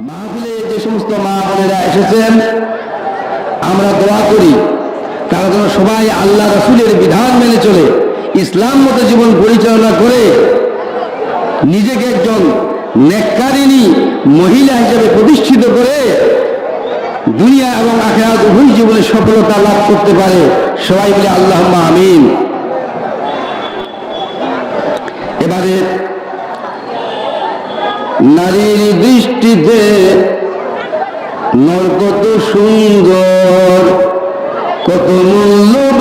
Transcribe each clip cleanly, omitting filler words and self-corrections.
মাহফিলে যে সমস্ত মা বোনেরা এসেছেন আমরা দোয়া করি তারা যেন সবাই আল্লাহ রাসূলের বিধান মেনে চলে ইসলাম মতো জীবন পরিচালনা করে নিজেকে একজন নেককারিনী মহিলা হিসেবে প্রতিষ্ঠিত করে দুনিয়া এবং আখিরাত উভয় জীবনে সফলতা লাভ করতে পারে। সবাই বলে আল্লাহুম্মা আমিন। এবারে নারীর দৃষ্টিতে নর কত সুন্দর কত মূল্যবান,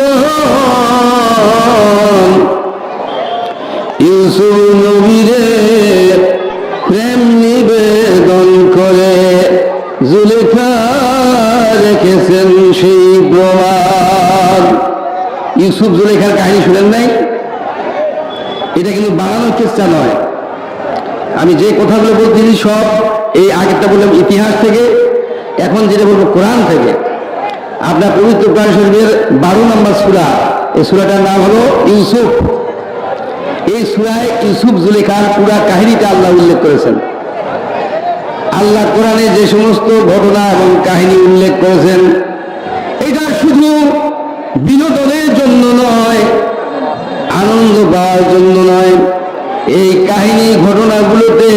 ইউসুফ নবীরে প্রেম নিবেদন করে জুলেখা রেখেছেন সেই প্রমাণ। ইউসুফ জুলেখার কাহিনী শুনেন নাই? এটা কিন্তু বানানোর চেষ্টা নয়। আমি যে কথাগুলো বলতেছি সব এই আগেরটা বললাম ইতিহাস থেকে, এখন যেটা বলবো কোরআন থেকে। আপনার পবিত্র কোরআন শরীফের 12 নম্বর সূরা, এই সূরাটার নাম হলো ইউসুফ। এই সূরায় ইউসুফ জুলেখার পুরা কাহিনীটা আল্লাহ উল্লেখ করেছেন। আল্লাহ কোরআনে যে সমস্ত ঘটনা এবং কাহিনী উল্লেখ করেছেন এটা শুধু বিনোদনের জন্য নয়, আনন্দ পাওয়ার জন্য নয়, এই কাহিনী ঘটনাগুলোতে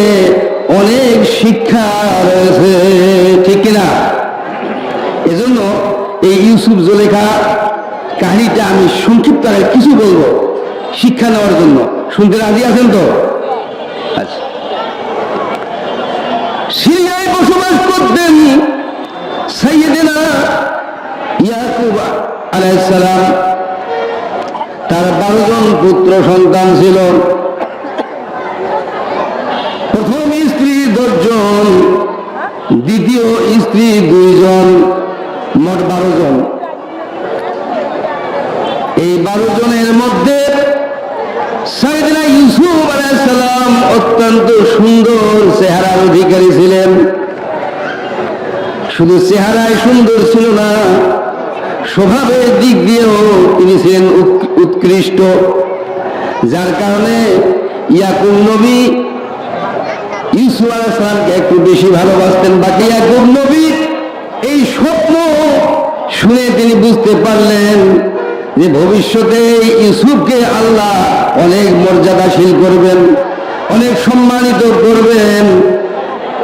অনেক শিক্ষা রয়েছে, ঠিক কিনা? এজন্য এই ইউসুফ জুলেখা কাহিনীটা আমি সংক্ষিপ্ত আকারে কিছু বলবো শিক্ষা নেওয়ার জন্য। শুনতে রাজি আছেন তো? আচ্ছা। সিরিয়ায় বসবাস করতেন সাইয়েদেনা ইয়াকুব আলাইহিস সালাম। তার 12 জন পুত্র সন্তান ছিল। প্রথম স্ত্রী 10 জন, দ্বিতীয় স্ত্রী 2 জন, মোট 12 জন। এই 12 জনের মধ্যে সাইয়েদনা ইউসুফ আলাইহিস সালাম অত্যন্ত সুন্দর চেহারার অধিকারী ছিলেন। শুধু চেহারায় সুন্দর ছিল না, স্বভাবের দিক দিয়েও তিনি ছিলেন উৎকৃষ্ট, যার কারণে ইয়াকুব নবী ইউসুফ আলাইহিস সালামকে একটু বেশি ভালোবাসতেন। বাকি ইয়াকুব নবী এই স্বপ্ন শুনে তিনি বুঝতে পারলেন যে ভবিষ্যতে ইউসুফকে আল্লাহ অনেক মর্যাদাশীল করবেন, অনেক সম্মানিত করবেন।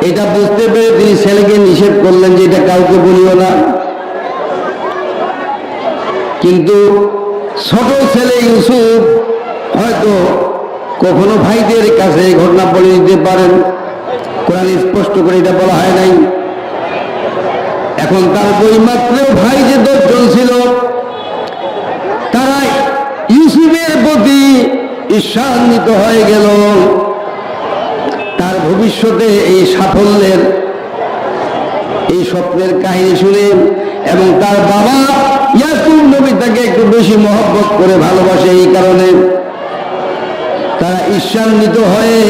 এটা বুঝতে পেরে তিনি ছেলেকে নিষেধ করলেন যে এটা কাউকে বলিও না। কিন্তু ছোট ছেলে ইউসুফ হয়তো কখনো ভাইদের কাছে ঘটনা বলে দিতে পারেন, কোরআন স্পষ্ট করে এটা বলা হয় নাই। এখন তার বৈমাত্র ভাই যে 10 জন ছিল তারা ইউসুফের প্রতি ঈর্ষান্বিত হয়ে গেল। তার ভবিষ্যতে এই সাফল্যের এই স্বপ্নের কাহিনী শুনে এবং তার বাবা ইয়াকুব নবী তাকে একটু বেশি মহব্বত করে ভালোবাসে, এই কারণে তারা ঈর্ষান্বিত হয়ে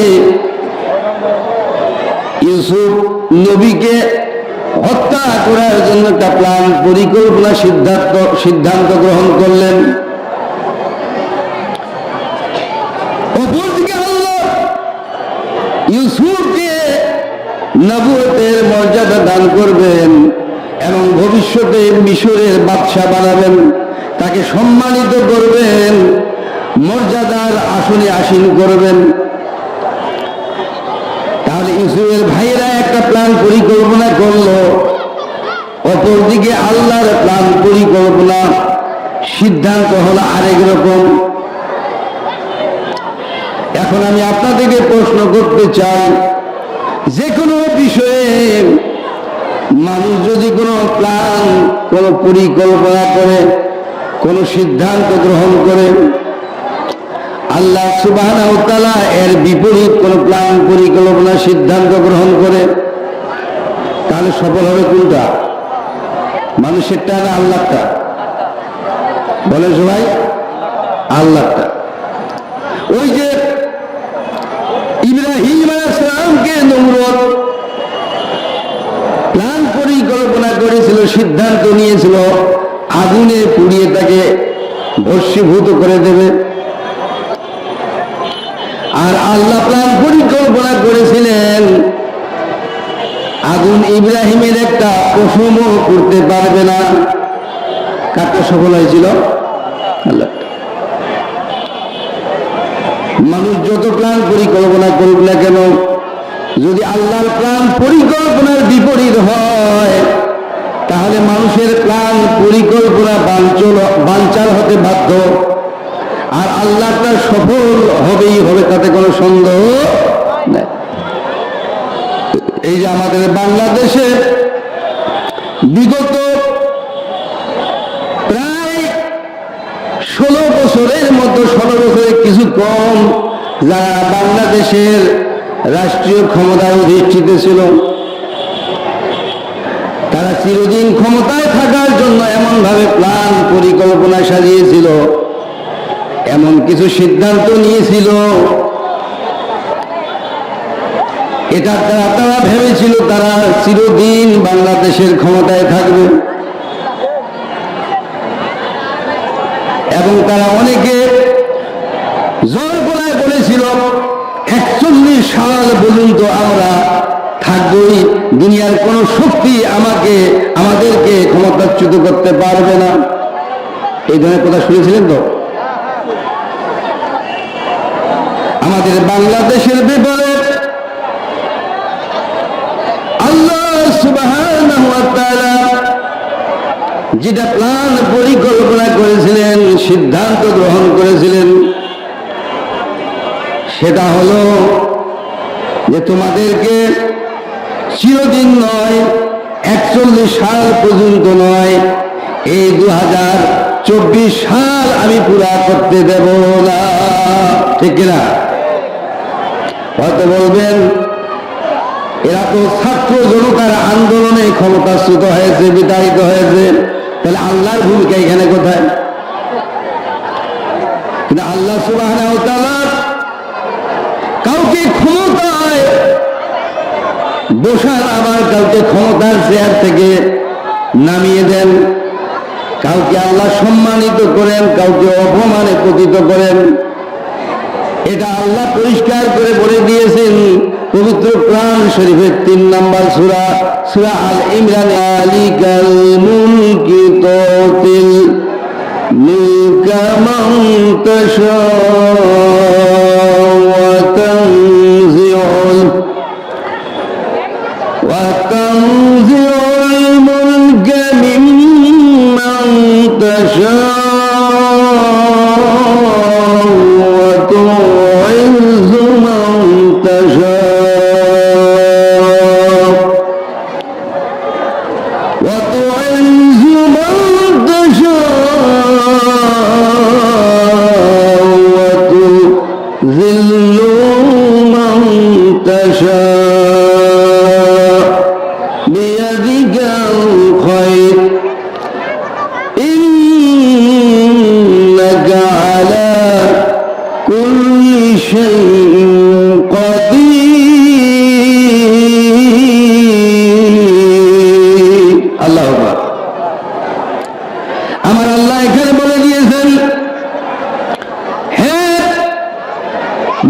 ইউসুফ নবীকে হত্যা করার জন্য একটা প্ল্যান পরিকল্পনা সিদ্ধান্ত গ্রহণ করলেন। অপরদিকে আল্লাহ ইউসুফকে নবুয়তের মর্যাদা দান করবেন এবং ভবিষ্যতে মিশরের বাদশা বানাবেন, তাকে সম্মানিত করবেন, মর্যাদার আসনে আসীন করবেন। তাহলে ইউসুফের ভাইয়েরা একটা প্ল্যান পরিকল্পনা করলো, অপরদিকে আল্লাহর প্ল্যান পরিকল্পনা সিদ্ধান্ত হলো আরেক রকম। এখন আমি আপনাদেরকে প্রশ্ন করতে চাই, যে কোনো বিষয়ে মানুষ যদি কোনো প্ল্যান, কোনো পরিকল্পনা করে, কোনো সিদ্ধান্ত গ্রহণ করে, আল্লাহ সুবহানাহু ওয়া তাআলা এর বিপরীত কোনো প্ল্যান পরিকল্পনা সিদ্ধান্ত গ্রহণ করে, তাহলে সফল হবে কোনটা? মানুষেরটা না আল্লাহটা? বলেন সবাই, আল্লাহটা। ওই যে ইব্রাহিম আলাইহিস সালামকে নমরুদ প্ল্যান পরিকল্পনা করেছিল, সিদ্ধান্ত নিয়েছিল আগুনে পুড়িয়ে তাকে ভস্মীভূত করে দেবে, আর আল্লাহ প্ল্যান পরিকল্পনা করেছিলেন আগুন ইব্রাহিমের একটা পশমও করতে পারবে না। কাজটা সফল হয়েছিল আল্লাহ। মানুষ যত প্ল্যান পরিকল্পনা করুক না কেন, যদি আল্লাহর প্ল্যান পরিকল্পনার বিপরীত হয়, তাহলে মানুষের প্ল্যান পরিকল্পনা বানচাল হতে বাধ্য। আর আল্লাহটা সফল হবেই হবে, তাতে কোনো সন্দেহ নেই। এই যে আমাদের বাংলাদেশে বিগত প্রায় 16 বছরের মতো, 16 বছরের কিছু কম, যারা বাংলাদেশের রাষ্ট্রীয় ক্ষমতায় অধিষ্ঠিত ছিল, তারা চিরদিন ক্ষমতায় থাকার জন্য এমন ভাবে প্ল্যান পরিকল্পনা সাজিয়েছিল, এমন কিছু সিদ্ধান্ত নিয়েছিল, এটা তারা ভেবেছিল তারা চিরদিন বাংলাদেশের ক্ষমতায় থাকবে। এবং তারা অনেকে জোর গলায় বলেছিল 41 সাল পর্যন্ত আমরা থাকবই, দুনিয়ার কোন শক্তি আমাদেরকে ক্ষমতাচ্যুত করতে পারবে না। এই ধরনের কথা শুনেছিলেন তো? আমাদের বাংলাদেশের ব্যাপারে আল্লাহ সুবহানাহু ওয়া তাআলা যেটা প্ল্যান পরিকল্পনা করেছিলেন, সিদ্ধান্ত গ্রহণ করেছিলেন, সেটা হলো যে তোমাদেরকে চিরদিন নয়, 41 সাল পর্যন্ত নয়, এই 2024 সাল আমি পুরা করতে দেব না। ঠিক কিনা? হয়তো বলবেন এরা তো ছাত্র জনতার আন্দোলনে ক্ষমতাচ্যুত হয়েছে, বিতাড়িত হয়েছে, তাহলে আল্লাহর ভূমিকা এখানে কোথায়? কিন্তু আল্লাহ সুবহানাহু ওয়া তাআলা কাউকে ক্ষমতায় বসান, আবার কাউকে ক্ষমতার চেয়ার থেকে নামিয়ে দেন। কাউকে আল্লাহ সম্মানিত করেন, কাউকে অপমানে পতিত করেন। এটা আল্লাহ পরিষ্কার করে বলে দিয়েছেন পবিত্র কোরআন শরীফের 3 নম্বর সূরা, সূরা আল ইমরান। আলিকাল মুলকি তুতিল মুলকা মান তাশা ওয়া তানজিউল মুলকা মিম্মান তাশা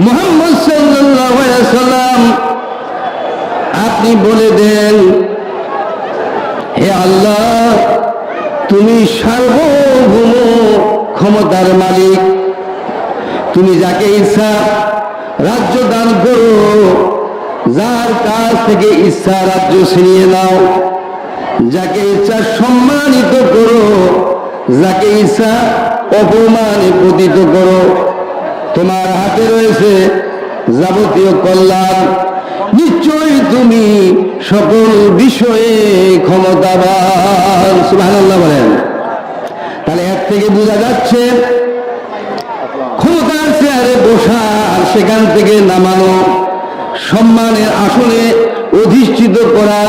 মুহাম্মদ সাল্লাল্লাহু আলাইহি ওয়াসাল্লাম, আপনি বলে দেন, হে আল্লাহ, তুমি সার্বভৌম ক্ষমতার মালিক, তুমি যাকে ইচ্ছা রাজ্য দান করো, যার কাছ থেকে ইচ্ছা রাজ্য ছিনিয়ে নাও, যাকে ইচ্ছা সম্মানিত করো, যাকে ইচ্ছা অপমানে পতিত করো। তোমার হাতে রয়েছে যাবতীয় কল্যাণ, নিশ্চয়ই তুমি সকল বিষয়ে ক্ষমতাবান। সুবহানাল্লাহ বলেন। তাহলে এর থেকে বোঝা যাচ্ছে ক্ষমতার চেয়ারে বসা আর সেখান থেকে নামানো, সম্মানের আসনে অধিষ্ঠিত করা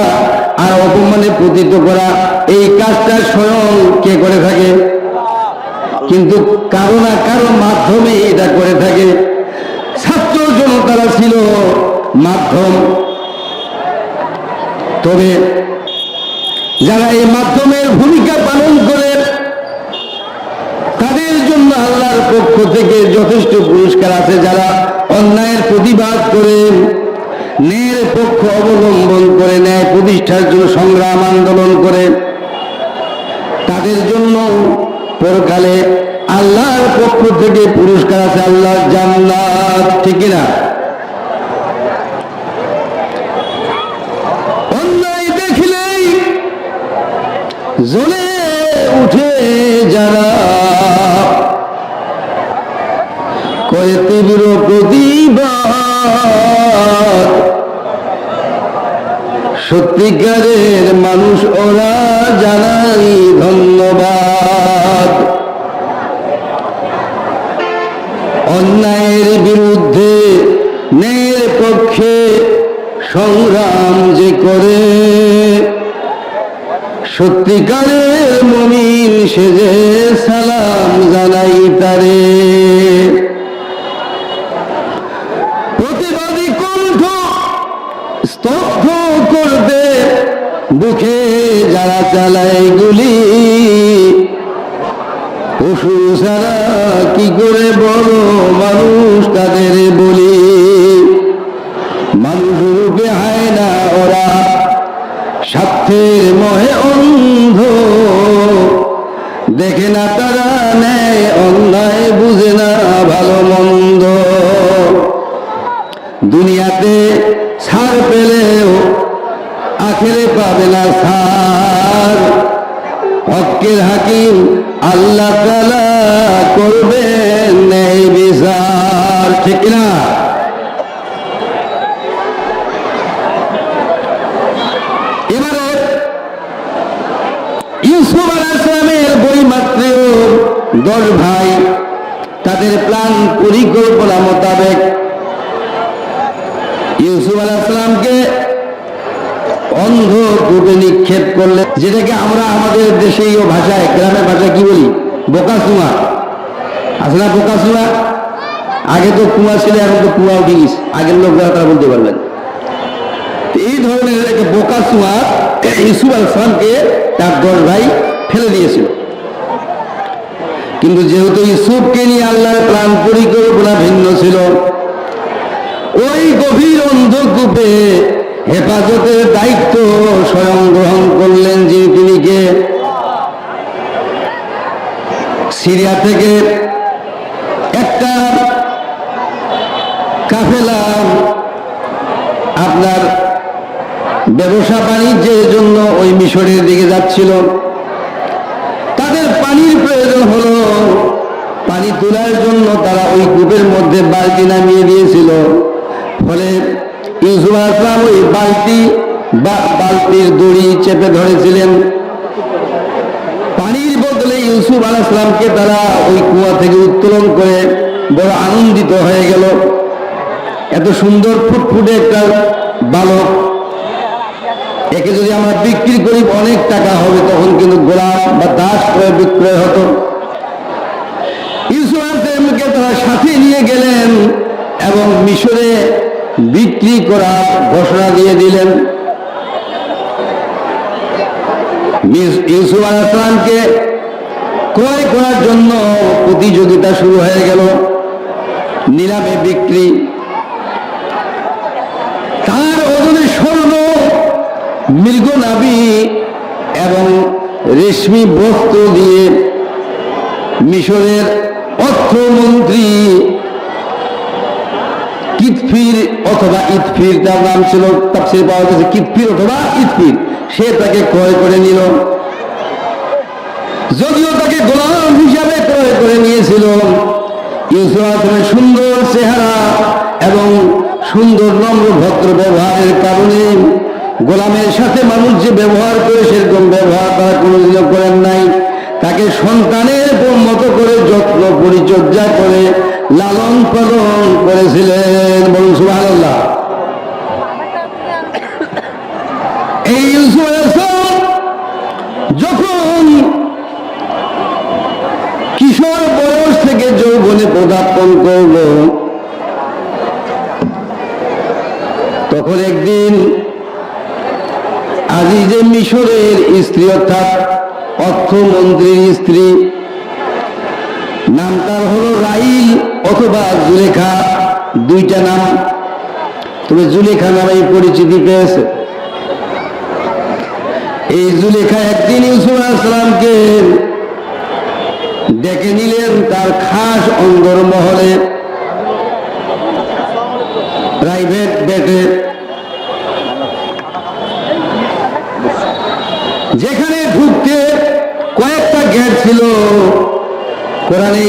আর অপমানে পতিত করা, এই কাজটা স্বয়ং কে করে থাকে? কিন্তু কারো না কারো মাধ্যমে এটা করে থাকে। ছাত্র জনতারা ছিল মাধ্যম, তবে যারা এই মাধ্যমের ভূমিকা পালন করে তাদের জন্য আল্লাহর পক্ষ থেকে যথেষ্ট পুরস্কার আছে। যারা অন্যায়ের প্রতিবাদ করে, ন্যায়ের পক্ষ অবলম্বন করে, ন্যায় প্রতিষ্ঠার জন্য সংগ্রাম আন্দোলন করে, তাদের জন্য পরকালে আল্লাহর পক্ষ থেকে পুরস্কার আছে, আল্লাহর জান্নাত। ঠিক না? অন্যায় দেখিলেই জ্বলে উঠে যারা, করে তীব্র প্রতিবাদ, সত্যিকারের মানুষ ওরা, জানাই ধন্যবাদ। অন্যায়ের বিরুদ্ধে ন্যায়ের পক্ষে সংগ্রাম যে করে, সত্যিকারের মুমিন সে যে সালাম জানাই তারে। প্রতিবাদী কণ্ঠ স্তব্ধ করতে বুকে যারা চালায় গুলি, পশু ছাড়া কি করে বড় মানুষ তাদের বলি। মানুষ রূপে হয় না ওরা, স্বার্থের মোহে অন্ধ, দেখে না তারা ন্যায় অন্যায়, বুঝে না ভালো মন্দ। দুনিয়াতে ছাড় পেলেও আখেরে পাবে না ছাড়, হকের হাকিম আল্লাহ তাআলা করবেন ন্যায় বিচার। ঠিক না? এবারে ইউসুফ আলাইহিস সালামের বৈমাত্রেয় 10 ভাই তাদের প্ল্যান পরিকল্পনা মোতাবেক ইউসুফ আলাইহিস সালামকে অন্ধকূপে নিক্ষেপ করলে, যেটাকে আমরা আমাদের দেশীয় ভাষায়, গ্রামের ভাষায় কি বলি? বোকাচুয়া। আসলে বোকাচুয়া, আগে তো কুয়া ছিল, এখন তো কুয়া উঠে গেছে, আগের লোক যারা তারা বলতে পারবেন। এই ধরনের একটা বোকাচুয়া ইউসুফ আলাইহিস সালামকে তার 10 ভাই ফেলে দিয়েছিল। কিন্তু যেহেতু ইউসুফকে নিয়ে আল্লাহর প্ল্যান পরিকল্পনা ভিন্ন ছিল, ওই গভীর অন্ধকূপে হেফাজতের দায়িত্ব স্বয়ং গ্রহণ করলেন তিনি কে? সিরিয়া থেকে একটা কাফেলা আপনার ব্যবসা বাণিজ্যের জন্য ওই মিশরের দিকে যাচ্ছিল। তাদের পানির প্রয়োজন হলো, পানি তোলার জন্য তারা ওই কূপের মধ্যে বালতি নামিয়ে দিয়েছিল। ফলে ইউসুফ আলাইহিস সালাম ওই বালতির দড়ি চেপে ধরেছিলেন। পানির বদলে ইউসুফ আলাইহিস সালামকে তারা ওই কুয়া থেকে উত্তোলন করে বড় আনন্দিত হয়ে গেল। এত সুন্দর ফুটফুটে একটা বালক, একে যদি আমরা বিক্রি করি অনেক টাকা হবে, তখন কিন্তু গোলাম বা দাস করে বিক্রয় হতো। ইউসুফ আলাইহিস সালামকে তারা সাথে নিয়ে গেলেন এবং মিশরে বিক্রি করার ঘোষণা দিয়ে দিলেন। ইউসুফ আলাইহিস সালামকে ক্রয় করার জন্য প্রতিযোগিতা শুরু হয়ে গেল, নিলামে বিক্রি। তার ওজনে স্বর্ণ, মৃগনাভি এবং রেশমি বস্ত্র দিয়ে মিশরের অর্থমন্ত্রী কিতফির অথবা ইতফির, তার নাম ছিল, তাফসীরে পাওয়া গেছে কিতফির অথবা ইতফির, সে তাকে ক্রয় করে নিল। যদিও তাকে গোলাম হিসাবে ক্রয় করে নিয়েছিল, ইউসুফ আলাইহিস সালামের সুন্দর চেহারা এবং সুন্দর নম্র ভদ্র ব্যবহারের কারণে গোলামের সাথে মানুষ যে ব্যবহার করে সেরকম ব্যবহার তারা কোনোদিনও করেন নাই। তাকে সন্তানের মতো করে যত্ন পরিচর্যা করে লালন পালন করেছিলেন। বলুন সুবহানাল্লাহ। এই ইউসুফ আলাইহিস সালাম যখন কিশোর বয়স থেকে যৌবনে পদার্পণ করল, তখন একদিন আজিজে মিশরের স্ত্রী অর্থাৎ অর্থমন্ত্রীর স্ত্রী, নাম তার হলো রাইল অথবা জুলেখা, দুইটা নাম, তবে জুলেখা নামে পরিচিতি পেয়েছে। এই জুলেখা একদিন ইউসুফ আলাইহিস সালামকে ডেকে নিলেন তার খাস অন্দরমহলে, প্রাইভেট বেটে, যেখানে ঢুকতে কয়েকটা গেট ছিল। কোরআনে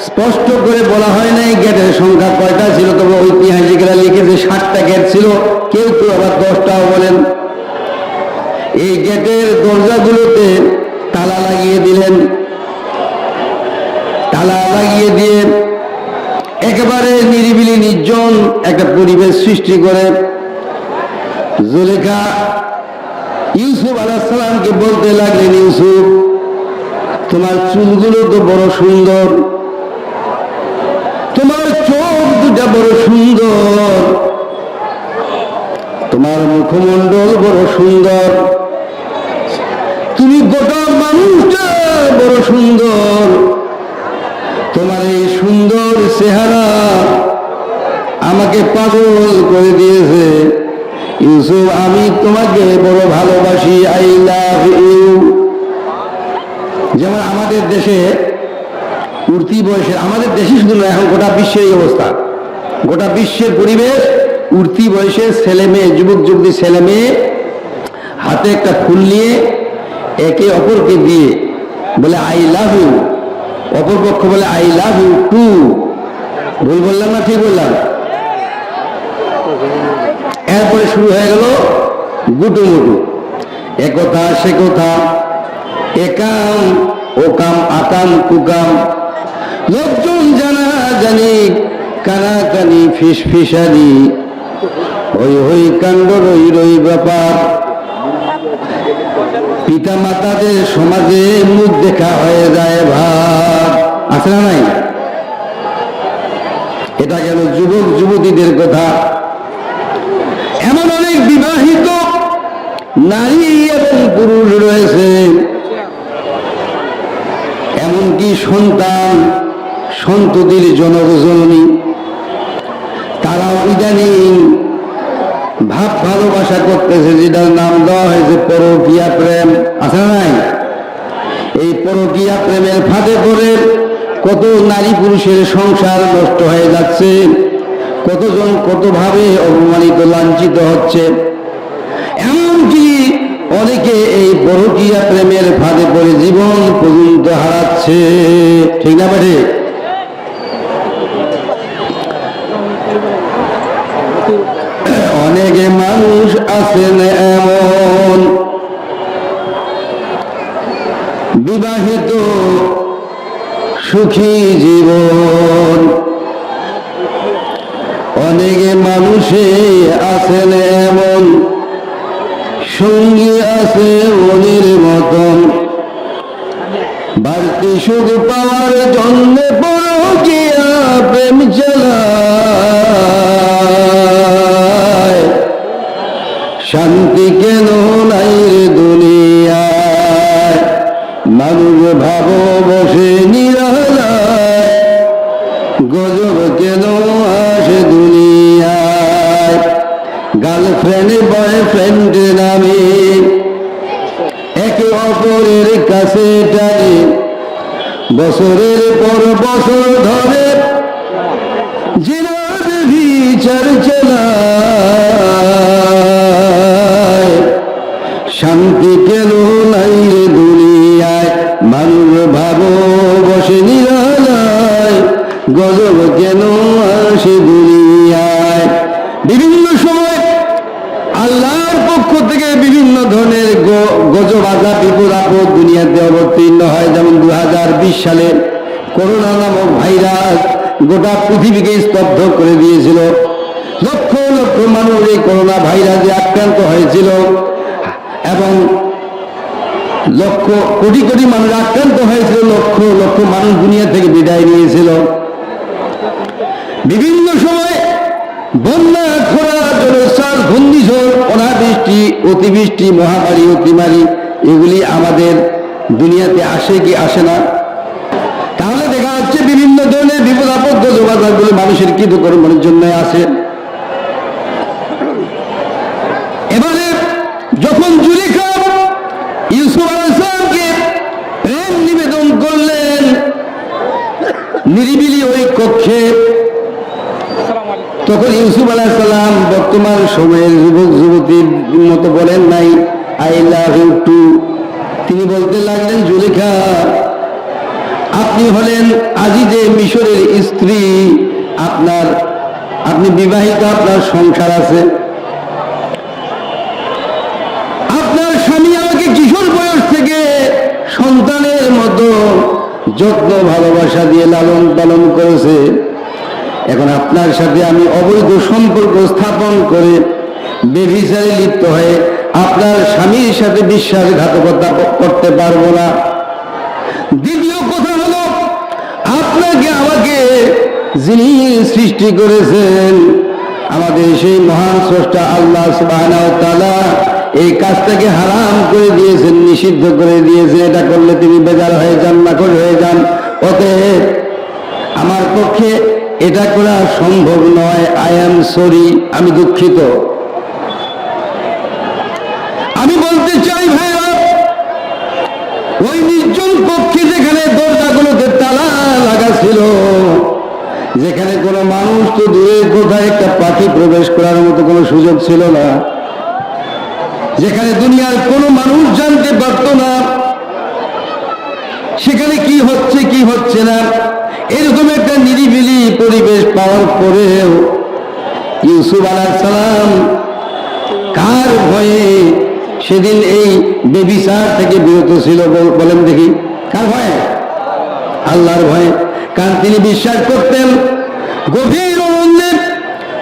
স্পষ্ট করে বলা হয় নাই গেটের সংখ্যা কয়টা ছিল, তবে ঐতিহাসিকরা লিখেছে 60টা গেট ছিল, কেউ কেউ আবার 10টাও বলেন। এই গেটের দরজাগুলোতে তালা লাগিয়ে দিলেন। তালা লাগিয়ে দিয়ে একেবারে নিরিবিলি নির্জন একটা পরিবেশ সৃষ্টি করে জুলেখা ইউসুফ আলাইহিস সালামকে বলতে লাগলেন, ইউসুফ, তোমার চুলগুলো তো বড় সুন্দর, তোমার চোখ দুটা বড় সুন্দর, তোমার মুখমণ্ডল বড় সুন্দর, তুমি গোটা মানুষটা বড় সুন্দর, তোমার এই সুন্দর চেহারা আমাকে পাগল করে দিয়েছে। ইউসুফ, আমি তোমাকে বড় ভালোবাসি, আই লাভ ইউ। যেমন আমাদের দেশে উঠতি বয়সের, আমাদের দেশে শুধু নয়, এখন গোটা বিশ্বের এই অবস্থা, গোটা বিশ্বের পরিবেশ, উঠতি বয়সের ছেলে মেয়ে, যুবক যুবতী ছেলে মেয়ে হাতে একটা ফুল নিয়ে একে অপরকে দিয়ে বলে আই লাভ ইউ, অপরপক্ষ বলে আই লাভ ইউ টু। ভুল বললাম না ঠিক বললাম? এরপরে শুরু হয়ে গেল গুটুমুটু, এ কথা সে কথা, একাম ওকাম আকাম কুকাম, লোকজন জানা জানি, কানাকানি ফিস ফিসানি, হই হই কাণ্ড রই রই ব্যাপার। পিতা মাতাদের সমাজে মুখ দেখা হয়ে যায় ভাব, আছে না নাই? এটা গেল যুবক যুবতীদের কথা। এমন অনেক বিবাহিত নারী এবং পুরুষ রয়েছে, এমনকি সন্তান সন্ততির জনক জননী, তারাও ইদানিং ভাব ভালোবাসা করতেছে, যেটার নাম দেওয়া হয়েছে পরকীয়া প্রেম, আছে না নাই? এই পরকীয়া প্রেমের ফাঁদে পড়ে কত নারী পুরুষের সংসার নষ্ট হয়ে যাচ্ছে, কতজন কতভাবে অপমানিত লাঞ্ছিত হচ্ছে। এমনকি অনেকে এই পরকীয়া প্রেমের ফাঁদে পড়ে জীবন পর্যন্ত হারাচ্ছে, ঠিক না বাটে? অনেকে মানুষ আছেন এমন বিবাহিত সুখী জীবন, অনেকে মানুষে আছেন এমন সঙ্গী আছে মনির মতন, বাড়তি সুখ পাওয়ার জন্য পরকীয়া প্রেম চালায়, শান্তি কেন নাই রে দুনিয়ায়, মানুষ ভাবো বসে নিরালায়, গজব কেন আসে দুনিয়ায়। গার্লফ্রেন্ড বয়ফ্রেন্ড নামে একে অপরের কাছে টানে, বছরের পর বছর ধরে জিনার বিচার চালায়, শান্তি কেন নাই রে দুনিয়ায়, মানুষ ভাবো বসে নিরালায়, গজব কেন আসে দুনিয়ায়। বিভিন্ন সময় আল্লাহর পক্ষ থেকে বিভিন্ন ধরনের গজব আযাব বিপদ আপদ দুনিয়াতে অবতীর্ণ হয়। যেমন 2020 সালে করোনা নামক ভাইরাস গোটা পৃথিবীকে স্তব্ধ করে দিয়েছিল। লক্ষ লক্ষ মানুষ এই করোনা ভাইরাসে আক্রান্ত হয়েছিল এবং লক্ষ কোটি কোটি মানুষ আক্রান্ত হয়েছিল, লক্ষ লক্ষ মানুষ দুনিয়া থেকে বিদায় নিয়েছিল। বিভিন্ন সময় বন্যা, খরা, জলোচ্ছ্বাস, ঘূর্ণিঝড়, অনাবৃষ্টি, অতিবৃষ্টি, মহামারী, অতিমারি, এগুলি আমাদের দুনিয়াতে আসে কি আসে না? তাহলে দেখা যাচ্ছে বিভিন্ন ধরনের বিপদ আপদ যোগাযোগগুলো মানুষের কৃতকর্মের জন্য আসে। এবারে যখন জুলেখা ইউসুফ আলাইহিস সালামকে প্রেম নিবেদন করলেন নিরিবিলি ওই কক্ষে। তখন ইউসুফ আলাইহিস সালাম বর্তমান সময়ের যুবক যুবতীর মতো বলেন নাই আই লাভ ইউ টু। তিনি বলতে লাগলেন, জুলেখা আপনি হলেন আজিজে মিশরের স্ত্রী, আপনি বিবাহিত, আপনার সংসার আছে, আপনার স্বামী আমাকে কিশোর বয়স থেকে সন্তানের মতো যত্ন ভালোবাসা দিয়ে লালন পালন করেছে। এখন আপনার সাথে আমি অবৈধ সম্পর্ক স্থাপন করে বেভিচারে লিপ্ত হয়ে আপনার স্বামীর সাথে বিশ্বাসঘাতকতা করতে পারবো না। দ্বিতীয় কথা হলো, আপনাকে আমাকে যিনি সৃষ্টি করেছেন আমাদের সেই মহান স্রষ্টা আল্লাহ সুবহানাহু ওয়া তাআলা এই কাজটাকে হারাম করে দিয়েছেন, নিষিদ্ধ করে দিয়েছেন। এটা করলে তিনি বেজার হয়ে যান, নাখোশ হয়ে যান। অতএব আমার পক্ষে এটা করা সম্ভব নয়। আই এম সরি, আমি দুঃখিত। আমি বলতে চাই ভাইরা, ওই নির্জন কক্ষে যেখানে দরজাগুলোতে তালা লাগা ছিল, যেখানে কোনো মানুষ তো দূরের কোথায় একটা পাখি প্রবেশ করার মতো কোনো সুযোগ ছিল না, যেখানে দুনিয়ার কোনো মানুষ জানতে পারত না সেখানে কি হচ্ছে কি হচ্ছে না, এরকম একটা নিরিবিলি পরিবেশ পাওয়ার পরেও ইউসুফ আলাইহিস সালাম কার ভয়ে সেদিন এই বেবিচার থেকে বিরত ছিল? বলেন দেখি, কার ভয়ে? আল্লাহর ভয়ে। কারণ তিনি বিশ্বাস করতেন গভীর অরণ্যে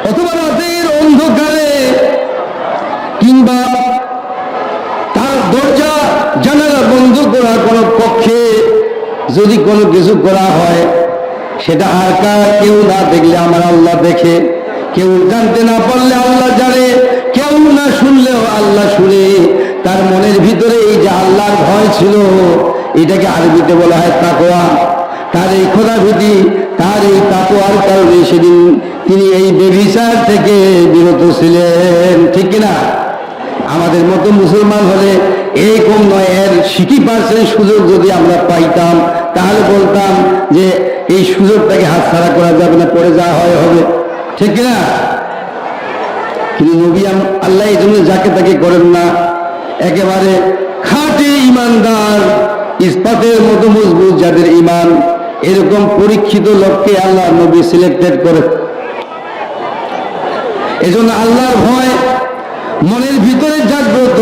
অথবা রাতের অন্ধকারে কিংবা তার দরজা জানালা বন্ধ করা কোনো পক্ষে যদি কোনো কিছু করা হয়, সেটা আর কেউ না দেখলে আমার আল্লাহ দেখে, কেউ জানতে না পারলে আল্লাহ জানে, কেউ না শুনলেও আল্লাহ শুনে। তার মনের ভিতরে এই যে আল্লাহর ভয় ছিল, এটাকে আরবিতে বলা হয় তাকওয়া। তার এই খোদাভীতি, তার এই তাকওয়ার কারণে সেদিন তিনি এই বেভিচার থেকে বিরত ছিলেন। ঠিক কিনা? আমাদের মতো মুসলমান হলে এই কম নয়, এর 60% সুযোগ যদি আমরা পাইতাম তাহলে বলতাম যে এই সুযোগটাকে হাতছাড়া করা যাবে না, পরে যা হয় হবে। ঠিক কিনা? কিন্তু নবী আল্লাহ এই জন্য যাকে তাকে করেন না, একেবারে খাঁটি ইমানদার, ইস্পাতের মতো মজবুত যাদের ইমান, এরকম পরীক্ষিত লোককে আল্লাহ নবী সিলেক্টেড করে। এজন্য আল্লাহর ভয় মনের ভিতরে জাগ্রত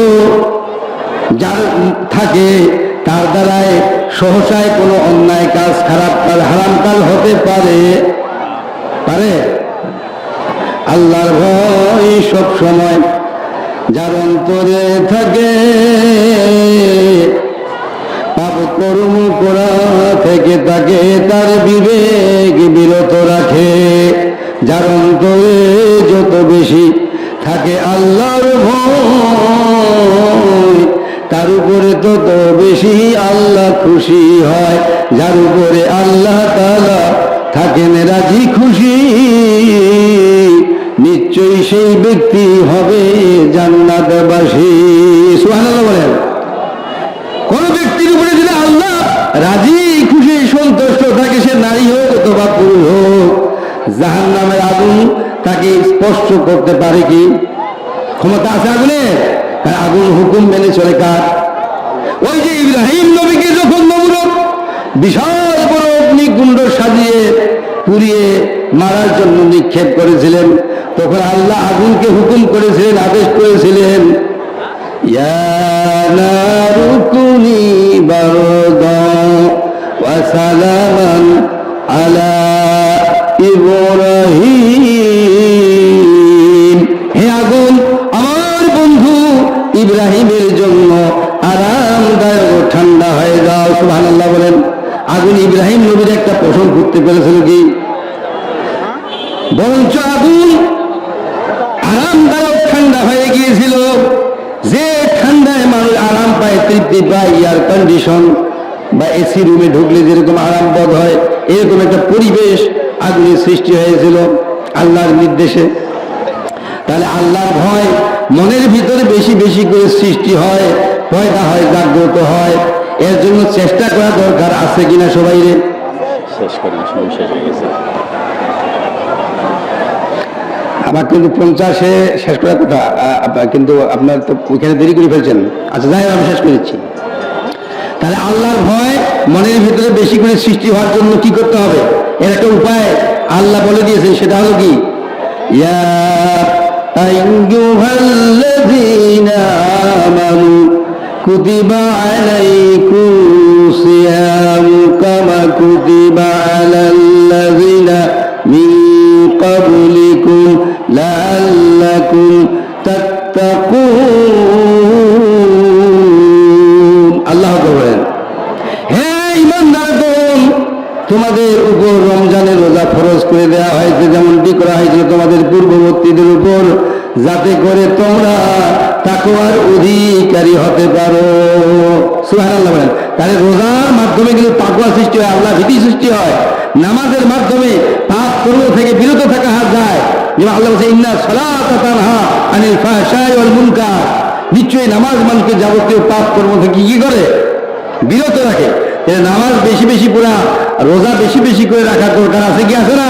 যার থাকে, তার দ্বারায় সহসায় কোনো অন্যায় কাজ, খারাপ কাজ, হারাম কাজ হতে পারে। আল্লাহর ভয় সব সময় যার অন্তরে থাকে, পাপ কর্ম করা থেকে তাকে তার বিবেক বিরত রাখে। যার অন্তরে যত বেশি থাকে আল্লাহর ভয়, তার উপরে তত বেশি আল্লাহ খুশি হয়। যার উপরে আল্লাহ তাআলা থাকেন রাজি খুশি, নিশ্চয়ই সেই ব্যক্তি হবে জান্নাতবাসী। সুবহানাল্লাহ বলেন। কোন ব্যক্তির উপরে যদি আল্লাহ রাজি খুশি সন্তুষ্ট থাকে, সে নারী হোক অথবা পুরুষ হোক, জাহান্নামের আগুন তাকে স্পর্শ করতে পারে কি? ক্ষমতা আছে আগুনের? আগুন হুকুম মেনে চলে কার? ওই যে ইব্রাহিম নবীকে যখন নমরুদ বিশাল বড় অগ্নিকুণ্ড সাজিয়ে পুড়িয়ে মারার জন্য নিক্ষেপ করেছিলেন, তখন আল্লাহ আগুনকে হুকুম করেছিলেন, আদেশ করেছিলেন, ইয়া নারু কুনি বারদান ওয়া সালামান আলা ইব্রাহিম। হে আগুন, আমার বন্ধু ইব্রাহিমের জন্য আরামদায়ক ঠান্ডা হয়ে যাও। সুবহানাল্লাহ বলেন। আগুন ইব্রাহিম নবীর একটা পোষণ করতে পেরেছিল কি? বরঞ্চ আগুন আরামদায়ক ঠান্ডা হয়ে গিয়েছিল। যে ঠান্ডায় মানুষ আরাম পায়, তৃপ্তি পায়, এয়ার কন্ডিশন বা এসি রুমে ঢুকলে যেরকম আরাম বোধ হয়, এরকম একটা পরিবেশ আগুনের সৃষ্টি হয়েছিল আল্লাহর নির্দেশে। তাহলে আল্লাহর ভয় মনের ভিতরে বেশি বেশি করে সৃষ্টি হয়, পয়দা হয়, জাগ্রত হয়। এর জন্য চেষ্টা করা দরকার আছে কিনা সবাই রে? শেষ করি, সময় শেষ হয়ে গেছে। আমার কিন্তু 50-এ শেষ করার কথা, কিন্তু আপনার তো ওইখানে দেরি করে ফেলছেন। আচ্ছা যাই হোক, আমি শেষ করে দিচ্ছি। তাহলে আল্লাহর ভয় মনের ভিতরে বেশি করে সৃষ্টি হওয়ার জন্য কি করতে হবে? এর একটা উপায় আল্লাহ বলে দিয়েছেন, সেটা হলো কি, ইয়া আইয়ুহাল্লাযীনা আমানু কুতিবা আলাইকুমুস সিয়ামু কামা কুতিবা আলাল্লাযীনা মিন ক্বাবলিকুম লাআল্লাকুম তাত্তাকুন। আল্লাহ বলেন, হে ঈমানদারগণ, তোমাদের উপর রমজানের রোজা ফরজ করে দেওয়া হয়েছে, যেমনটি করা হয়েছে তোমাদের পূর্ববর্তীদের উপর, যাতে করে তোমরা তাকওয়ার অধিকারী হতে পারো। সুবহানাল্লাহ বলেন। তাহলে রোজার মাধ্যমে কিন্তু তাকওয়া সৃষ্টি হয়, আল্লাহ ভীতি সৃষ্টি হয়। নামাজের মাধ্যমে পাপ কর্ম থেকে বিরত থাকা যায়। যেমন আল্লাহ বলছে, ইন্না সালাতা তানহা আনিল ফাহশাই ওয়াল মুনকার। নিশ্চয়ই নামাজ মানুষকে যাবতীয় পাপ কর্ম থেকে কি করে? বিরত রাখে। নামাজ বেশি বেশি পড়া, রোজা বেশি বেশি করে রাখার দরকার আছে কি আছে না?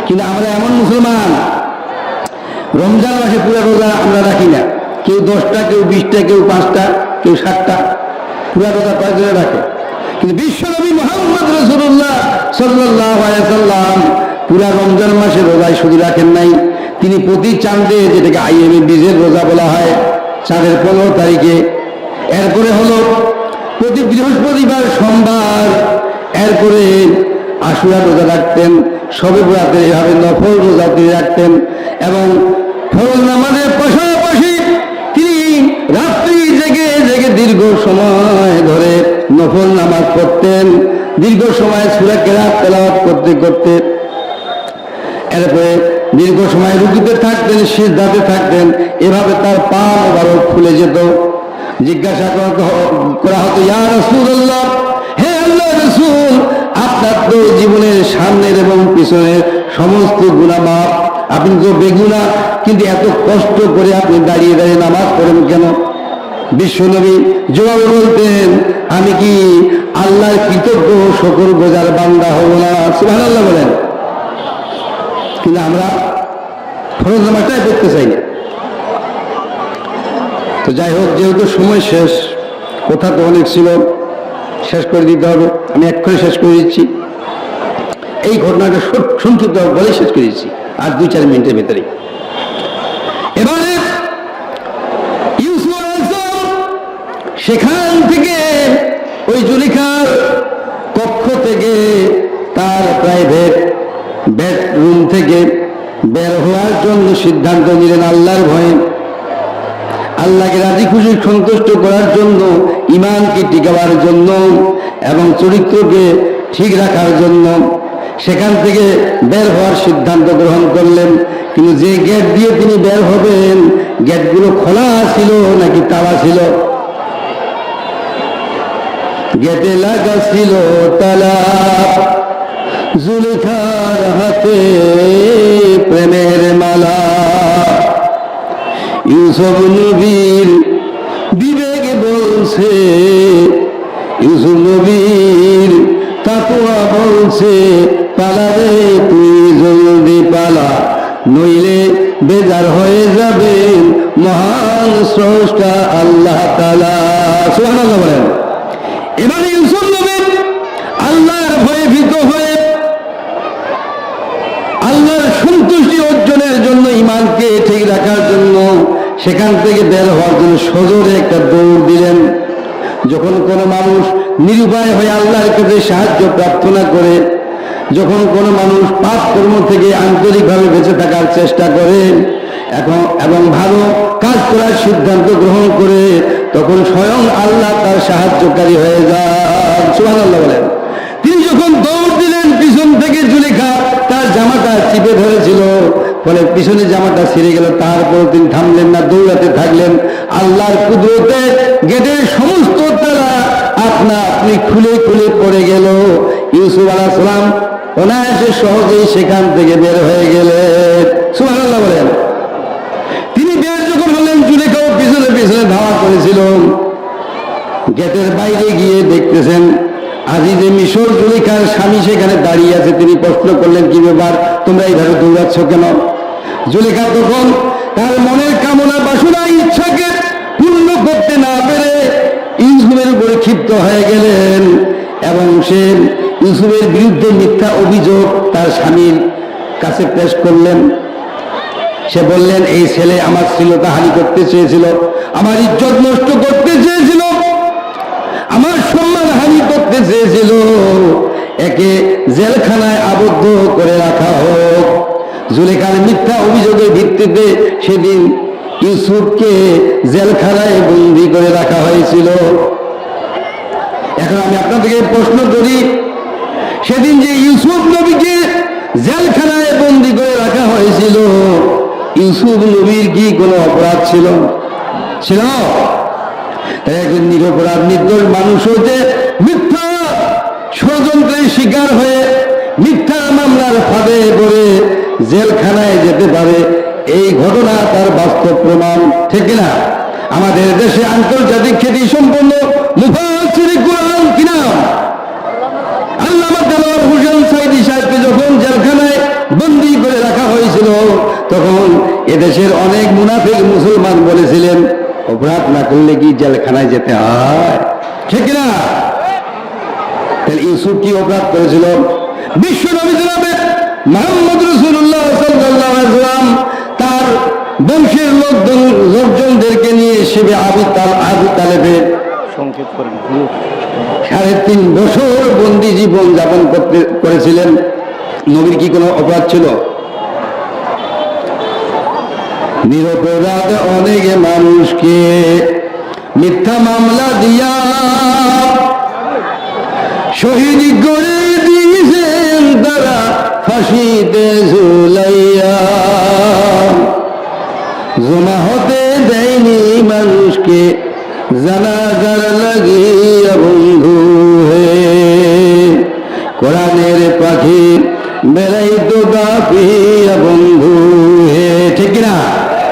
কিন্তু আমরা এমন মুসলমান, রমজান মাসে পুরো রোজা আমরা রাখি না। কেউ 10টা, কেউ 20টা, কেউ 5টা, কেউ 7টা, পুরো রোজা কয়েকজনে রাখে। কিন্তু বিশ্বনবী মুহাম্মদ রাসূলুল্লাহ সাল্লাল্লাহু আলাইহি সাল্লাম পুরা রমজান মাসে রোজায় শুধু রাখেন নাই, তিনি প্রতি চাঁদে, যেটাকে আইএমএ বীজের রোজা বলা হয়, চাঁদের 15 তারিখে, এরপরে হলো প্রতি বৃহস্পতিবার, সোমবার, এরপরে আশুরা রোজা রাখতেন, শবে বরাতে এভাবে নফল রোজা তিনি রাখতেন। এবং ফরজ নামাজের পাশাপাশি তিনি রাত্রি জেগে জেগে দীর্ঘ সময় ধরে নফল নামাজ পড়তেন, দীর্ঘ সময় সূরা কেরাত তেলাওয়াত করতে করতে। এরপরে দীর্ঘ সময় রুকুতে থাকতেন, সিজদাতে থাকতেন। এভাবে তার পা মোবারক ফুলে যেত। জিজ্ঞাসা করা হতো, ইয়া রাসূলুল্লাহ, হে আল্লাহর রাসূল, আপনার তো জীবনের সামনের এবং পিছনের সমস্ত গুনাহ মাফ, আপনি তো বেগুনা, কিন্তু এত কষ্ট করে আপনি দাঁড়িয়ে দাঁড়িয়ে নামাজ পড়েন কেন? বিশ্বনবী জবাবে বলতেন, আমি কি আল্লাহর কৃতজ্ঞ শুকরগুজার বান্দা হব না? সুবহানাল্লাহ বলেন। কিন্তু আমরা ফরজ নামাজটাই পড়তে চাই না। তো যাই হোক, যেহেতু সময় শেষ, কথা তো অনেক ছিল, শেষ করে দিতে হবে। আমি এক্ষুনি শেষ করে দিচ্ছি। এই ঘটনাটা সংক্ষিপ্ত বলে শেষ করে দিচ্ছি, আর 2-4 মিনিটের ভেতরে। এবারে ইউসুফ আলাইহিস সালাম সেখান থেকে, ওই জুলেখার কক্ষ থেকে, তার প্রাইভেট বেডরুম থেকে বের হওয়ার জন্য সিদ্ধান্ত নিলেন আল্লাহর ভয়ে, আল্লাহকে রাজি খুশি সন্তুষ্ট করার জন্য, ঈমানকে টিকাবার জন্য এবং চরিত্রকে ঠিক রাখার জন্য। সেখান থেকে বের হওয়ার সিদ্ধান্ত গ্রহণ করলেন। কিন্তু যে গেট দিয়ে তিনি বের হবেন, গেটগুলো খোলা ছিল নাকি তালা ছিল? গেটে লাগা ছিল তালা। জুলেখার হাতে প্রেমের মালা। ইউসুফ নবীর বিবেক বলছে, ইউসুফ নবীর তাকওয়া বলছে, পালা রে তুই জলদি পালা, নইলে বেজার হয়ে যাবেন মহান স্রষ্টা আল্লাহ তাআলা। সুবহানাল্লাহ বলেন। এবার ইউসুফ নবী আল্লাহর ভয়ে ভীত হয়ে, আল্লাহর সন্তুষ্টি অর্জনের জন্য, ঈমানকে ঠিক রাখার জন্য, সেখান থেকে বের হওয়ার জন্য সজোরে একটা দৌড় দিলেন। যখন কোনো মানুষ নিরুপায় হয়ে আল্লাহর কাছে সাহায্য প্রার্থনা করে, যখন কোনো মানুষ পাপ কর্ম থেকে আন্তরিকভাবে বেঁচে থাকার চেষ্টা করে এবং ভালো কাজ করার সিদ্ধান্ত গ্রহণ করে, তখন স্বয়ং আল্লাহ তার সাহায্যকারী হয়ে যান। সুবহানাল্লাহ বলেন। তিনি যখন দৌড় দিলেন, পিছন থেকে জুলেখা তার জামাটা চিপে ধরেছিল, ফলে পিছনে জামাটা ছিঁড়ে গেল। তারপর তিনি থামলেন না, দৌড়াতে থাকলেন। আল্লাহর কুদরতে গেটের সমস্ত তালা আপনা আপনি খুলে খুলে পড়ে গেল। ইউসুফ আলাইহিস সালাম অনায়াসে সহজেই সেখান থেকে বের হয়ে গেলেন। সুবহানাল্লাহ বলেন। তিনি বের যখন হলেন, জুলেখাও পিছনে পিছনে ধাওয়া করেছিল। গেটের বাইরে গিয়ে দেখতেছেন আজিজে মিশর জুলেখার স্বামী সেখানে দাঁড়িয়ে আছে। তিনি প্রশ্ন করলেন, কি ব্যাপার, তোমরা এইভাবে দৌড়াচ্ছ কেন? জুলেখা তখন তার মনের কামনা বাসনা ইচ্ছাকে পূর্ণ করতে না পেরে ইউসুফের উপরে ক্ষিপ্ত হয়ে গেলেন এবং সে ইউসুফের বিরুদ্ধে মিথ্যা অভিযোগ তার স্বামীর কাছে পেশ করলেন। সে বললেন, এই ছেলে আমার শ্লীলতা হানি করতে চেয়েছিল, আমার ইজ্জত নষ্ট করতে চেয়েছিল, আমার সম্মান হানি করতে চেয়েছিল, একে জেলখানায় আবদ্ধ করে রাখা হোক। জুলেখার মিথ্যা অভিযোগের ভিত্তিতে সেদিন ইউসুফকে জেলখানায় বন্দী করে রাখা হয়েছিল। এখন আমি আপনাদেরকে প্রশ্ন করি, সেদিন যে ইউসুফ নবীকে জেলখানায় বন্দী করে রাখা হয়েছিল, ইউসুফ নবীর কি কোনো অপরাধ ছিল? ছিল? একজন নিরপরাধ নির্দোষ মানুষ হতে মিথ্যা ষড়যন্ত্রের শিকার হয়ে মিথ্যা মামলার ফাঁদে পড়ে জেলখানায় যেতে পারে, এই ঘটনা তার বাস্তব প্রমাণ, ঠিক না? আমাদের দেশে আন্তর্জাতিক খ্যাতি সম্পন্ন মুফাসসিরে কুরআন কিনা আল্লামা দেলোয়ার হোসেন সাঈদী সাহেবকে যখন জেলখানায় বন্দী করে রাখা হয়েছিল, তখন এদেশের অনেক মুনাফিক মুসলমান বলেছিলেন, অপরাধ না করলে কি জেলখানায় যেতে হয়, ঠিক না? তাহলে ইউসুফ কি অপরাধ করেছিল? বিশ্ব নবী জনাবে মুহাম্মদ রাসূলুল্লাহ সাল্লাল্লাহু আলাইহি ওয়াসাল্লাম তার বংশের লোকজনদেরকে নিয়ে শিবে আবু তালেবের 3.5 বছর বন্দী জীবন যাপন করেছিলেন। নবীর কি কোনো অপরাধ ছিল? নিরপরাধ অনেক মানুষকে মিথ্যা মামলা দিয়া শহীদ করে দিয়েছেন তারা ফাঁসিতে ঝুলাইয়া, জমা হতে দেয়নি মানুষকে জানাজার লাগিয়া বন্ধু হে, কোরআনের পাখি বেড়াইতো দাপিয়া বন্ধু হে, ঠিক না?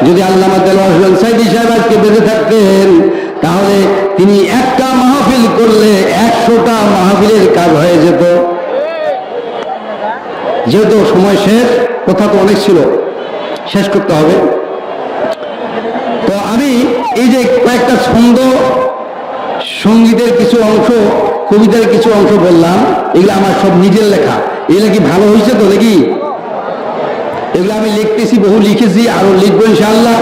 যদি আল্লামা দেলোয়ার হোসেন সাঈদী সাহেব আজকে বেঁচে থাকতেন, তাহলে তিনি একটা মাহফিল করলে 100টা মাহফিলের কাজ হয়ে যেত। যেহেতু সময় শেষ, কথা তো অনেক ছিল, শেষ করতে হবে। তো আমি এই যে কয়েকটা ছন্দ, সঙ্গীতের কিছু অংশ, কবিতার কিছু অংশ বললাম, এগুলো আমার সব নিজের লেখা। এগুলো কি ভালো হয়েছে তো নাকি? এগুলো আমি লিখতেছি, বহু লিখেছি, আরো লিখবো ইনশাআল্লাহ।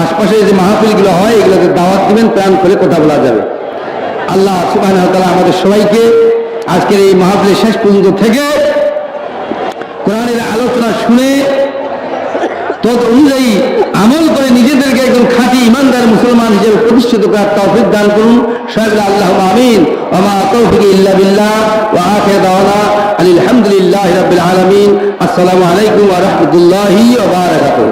আশপাশে যে মাহফিলগুলো হয়, এগুলোকে দাওয়াত দিবেন, প্ল্যান করে কথা বলা যাবে। আল্লাহ সুবহানাহু ওয়া তাআলা আমাদের সবাইকে আজকের এই মাহফিলের শেষ পর্যন্ত থেকে কোরআনের আলোচনা শুনে তদ অনুযায়ী আমল করে নিজেদেরকে একজন খাঁটি ইমানদার মুসলমান হিসেবে প্রতিষ্ঠিত করার তৌফিক দান করুন। সবাই আল্লাহুম্মা আমিন। ওয়া মা তাওফিকি ইল্লা বিল্লাহ ওয়া আখিরু দাওয়ানা আলহামদুলিল্লাহি রাব্বিল আলামিন। আসসালামু আলাইকুম ওয়া রাহমাতুল্লাহি ওয়া বারাকাতুহু।